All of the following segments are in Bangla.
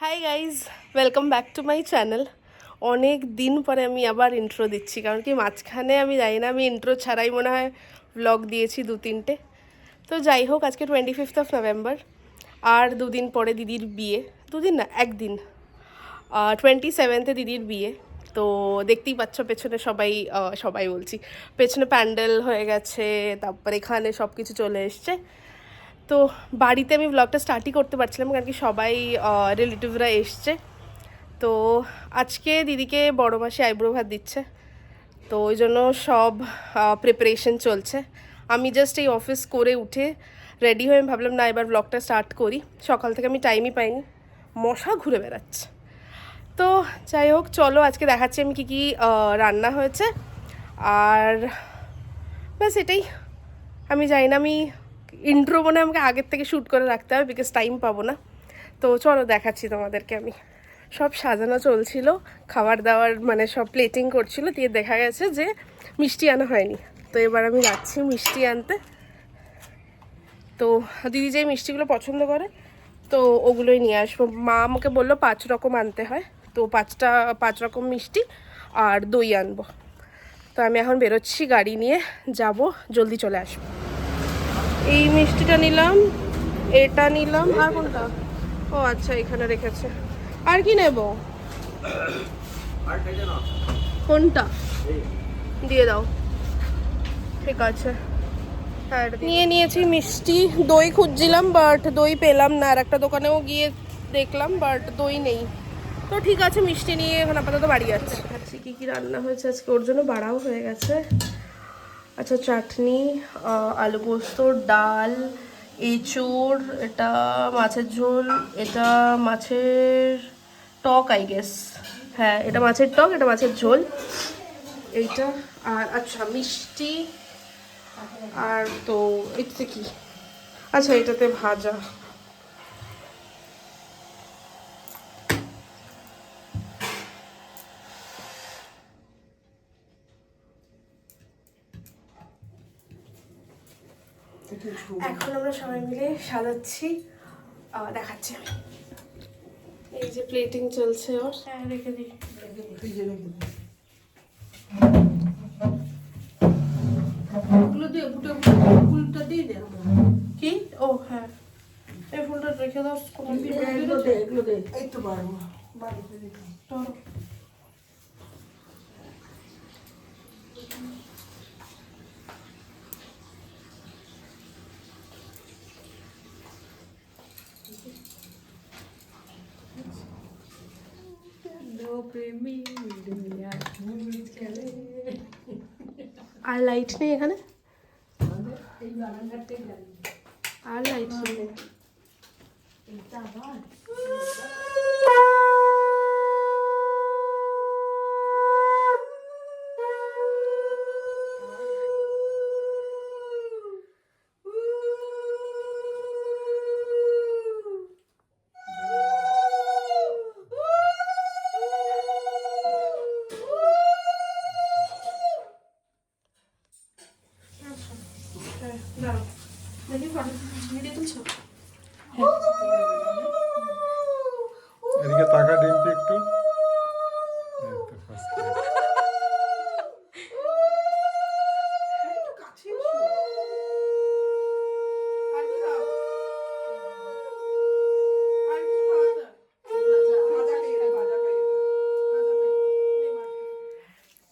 Hi guys, welcome back to my channel. অনেক দিন পরে আমি আবার ইন্ট্রো দিচ্ছি, কারণ কি মাঝখানে আমি জানি না, আমি ইন্ট্রো ছাড়াই মনে হয় ব্লগ দিয়েছি 2-3টে। তো যাই হোক, আজকে 25th নভেম্বর, আর দুদিন পরে দিদির বিয়ে। দুদিন না, একদিন, 27 দিদির বিয়ে। তো দেখতেই পাচ্ছ পেছনে সবাই সবাই বলছি, পেছনে প্যান্ডেল হয়ে গেছে, তারপর এখানে সব কিছু চলে এসছে। তো বাড়িতে আমি ব্লগটা স্টার্টই করতে পারছিলাম, কারণ কি সবাই রিলেটিভরা এসছে। তো আজকে দিদিকে বড় মাসি আইব্রো ভাত দিচ্ছে, তো ওই জন্য সব প্রিপারেশন চলছে। আমি জাস্ট এই অফিস করে উঠে রেডি হয়ে আমি ভাবলাম না এবার ব্লগটা স্টার্ট করি। সকাল থেকে আমি টাইমই পাইনি, মশা ঘুরে বেড়াচ্ছে। তো যাই হোক, চলো আজকে দেখাচ্ছি আমি কী কী রান্না হয়েছে। আর ব্যাস এটাই। আমি জানি না, আমি ইন্ট্রো মনে আমাকে আগের থেকে শ্যুট করে রাখতে হবে, বিকজ টাইম পাবো না। তো চলো দেখাচ্ছি তোমাদেরকে। আমি সব সাজানো চলছিল, খাবার দাবার মানে সব প্লেটিং করছিল, দিয়ে দেখা গেছে যে মিষ্টি আনা হয়নি। তো এবার আমি যাচ্ছি মিষ্টি আনতে। তো দিদি যে মিষ্টিগুলো পছন্দ করে, তো ওগুলোই নিয়ে আসবো। মা আমাকে বললো 5 রকম আনতে হয়, তো 5 রকম মিষ্টি আর দই আনবো। তো আমি এখন বেরোচ্ছি গাড়ি নিয়ে, যাব, জলদি চলে আসবো। এই মিষ্টিটা নিলাম, এটা নিলাম, আর কোনটা? ও আচ্ছা, এখানে রেখেছে। আর কি নেব? কোনটা দিয়ে দাও। ঠিক আছে, হ্যাঁ নিয়ে নিয়েছি মিষ্টি। দই খুঁজছিলাম, বাট দই পেলাম না। আর একটা দোকানেও গিয়ে দেখলাম, বাট দই নেই। তো ঠিক আছে, মিষ্টি নিয়ে এখন আপাতত বাড়ি যাচ্ছি। দেখাচ্ছি কী কী রান্না হয়েছে আজকে। ওর জন্য বাড়াও হয়ে গেছে। আচ্ছা, চাটনি, আলু পোস্ত, ডাল, এঁচোড়, এটা মাছের ঝোল, এটা মাছের টক আই গেস। হ্যাঁ, এটা মাছের টক, এটা মাছের ঝোল, এইটা। আর আচ্ছা মিষ্টি, আর তো এটাতে কি, আচ্ছা এটাতে ভাজা। এখন আমরা সবাই মিলে সাজাচ্ছি, দেখাচ্ছি আমি। এই যে প্লেটিং চলছে ওর। হ্যাঁ রেখে দিই, ফুলটা দিয়ে দে। কি? ও হ্যাঁ, এই ফুলটা রেখে দাও। এগুলো দে, এই তো পারবো বাড়িতে দিতে। আর লাইট নেই এখানে, আর লাইট নেই। এদিকে তাকা ডিম্পি একটু।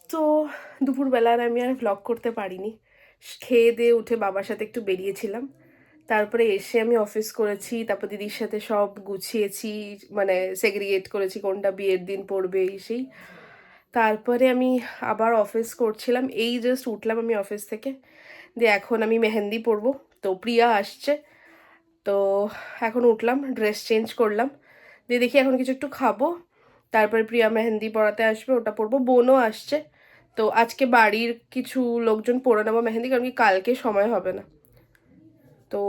তো দুপুরবেলার আমি আর ভ্লগ করতে পারিনি। খেয়ে দিয়ে উঠে বাবার সাথে একটু বেরিয়েছিলাম, তারপরে এসে আমি অফিস করেছি, তারপর দিদির সাথে সব গুছিয়েছি, মানে সেগ্রিগেট করেছি কোনটা বিয়ের দিন পড়বে এই সেই। তারপরে আমি আবার অফিস করছিলাম, এই জাস্ট উঠলাম আমি অফিস থেকে। দিয়ে এখন আমি মেহেন্দি পরবো, তো প্রিয়া আসছে। তো এখন উঠলাম, ড্রেস চেঞ্জ করলাম, দিয়ে দেখি এখন কিছু একটু খাবো, তারপরে প্রিয়া মেহেন্দি পরাতে আসবে, ওটা পরবো। বোনও আসছে, তো আজকে বাড়ির কিছু লোকজন পরে নেবো মেহেন্দি, কারণ কি কালকে সময় হবে না। তো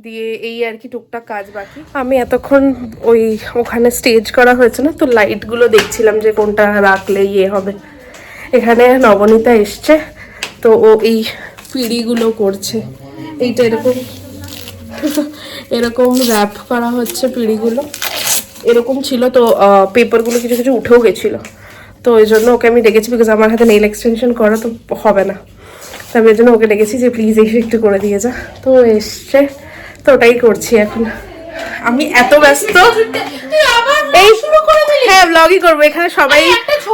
দিয়ে এই আর কি টুকটাক কাজ বাকি। আমি এতক্ষণ ওখানে স্টেজ করা হয়েছে না, তো লাইটগুলো দেখছিলাম যে কোনটা রাখলে ইয়ে হবে। এখানে নবনীতা এসছে, তো ও এই পিঁড়িগুলো করছে। এইটা এরকম এরকম র্যাপ করা হচ্ছে পিঁড়িগুলো। এরকম ছিল, তো পেপারগুলো কিছু কিছু উঠেও গেছিলো, তো ওই জন্য ওকে আমি ডেকেছি, বিকজ আমার হাতে নেইল এক্সটেনশন করা তো হবে না, তো আমি ওই জন্য ওকে ডেকেছি যে প্লিজ এসে একটু করে দিয়ে যা। তো এসছে, তো ওটাই করছি এখন। আমি এত ব্যস্ত, এই হ্যাঁ ব্লগই করবো। এখানে সবাই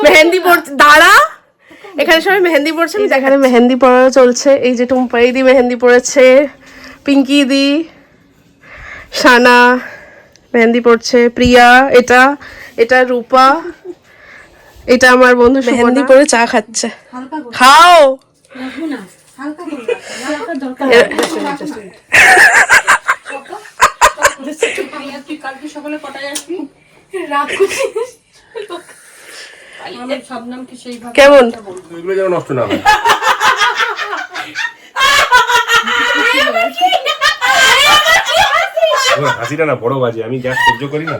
মেহেন্দি পড়ছে, দাঁড়া, এখানে সবাই মেহেন্দি পড়ছে, যেখানে মেহেন্দি পড়া চলছে। এই যে টুম্পাই দি মেহেন্দি পড়েছে, পিঙ্কি দি, সানা মেহেন্দি পড়ছে, প্রিয়া, এটা এটা রূপা, এটা আমার বন্ধু মেহেন্দি পরে চা খাচ্ছে। খাও। কেমন এগুলো যেন নষ্ট না হয়। ওর হাসিটা না বড় বাজে, আমি যা সহ্য করি না।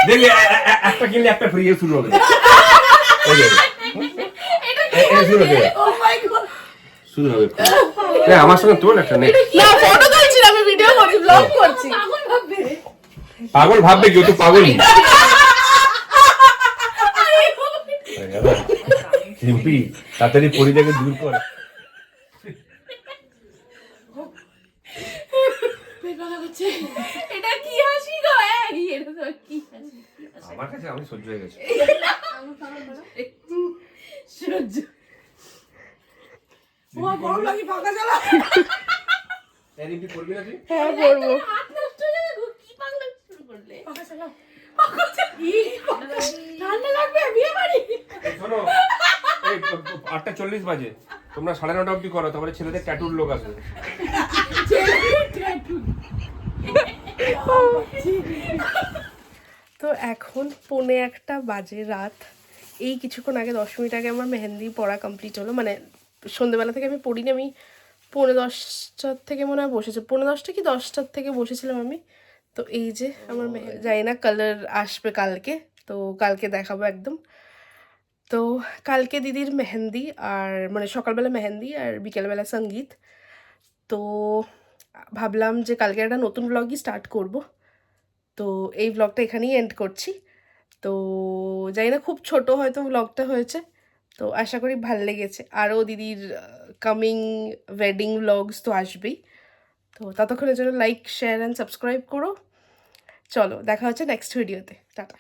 দেখলে একটা কিনলে একটা ফ্রি শুরু হবে। শুরু হবে। আমার সঙ্গে তোর একটা নেই। না, ফটো তুলছি না, আমি ভিডিও করছি, ব্লগ করছি। পাগল ভাববে কেউ তো পাগলই। সিম্পি তাড়াতাড়ি পরিটাকে দূর কর। এটা কি হাসি গো? এটা তো কি হাসি? আমার কাছে আমি সহ্য হয়ে গেছে। সহ্য। ও গরম লাগি, পাকা জ্বালা। এদিকে করবি না তুই? হ্যাঁ করব। হাত নষ্ট হয়ে যাবে, কি পাগলা শুরু করলে? পাকা জ্বালা। ঠান্ডা লাগবে বিয়ে বাড়ি। শোনো, এই 8:40 বাজে, তোমরা 9:30 অবধি করো, তারপরে ছেলেদের ট্যাটুর লোক আসবে। তো এখন 1:45 বাজে রাত। এই কিছুক্ষণ আগে 10 মিনিট আগে আমার মেহেন্দি পড়া কমপ্লিট হলো, মানে সন্ধ্যেবেলা থেকে আমি পড়িনি, আমি 9:45 থেকে মনে হয় বসেছি, 9:45 কি 10টার থেকে বসেছিলাম আমি। তো এই যে আমার জানি না কালার আসবে কালকে, তো কালকে দেখাবো একদম। তো কালকে দিদির মেহেন্দি, আর মানে সকালবেলা মেহেন্দি আর বিকেলবেলা সঙ্গীত। তো ভাবলাম যে কালকে একটা নতুন ব্লগই স্টার্ট করব, তো এই ব্লগটা এখানেই এন্ড করছি। তো জানি না, খুব ছোট হয়তো ব্লগটা হয়েছে, তো আশা করি ভাল লেগেছে। আরও দিদির কামিং ওয়েডিং ব্লগস তো আসবেই, তো ততক্ষণের জন্য লাইক, শেয়ার অ্যান্ড সাবস্ক্রাইব করো। চলো দেখা হচ্ছে নেক্সট ভিডিওতে, টাটা।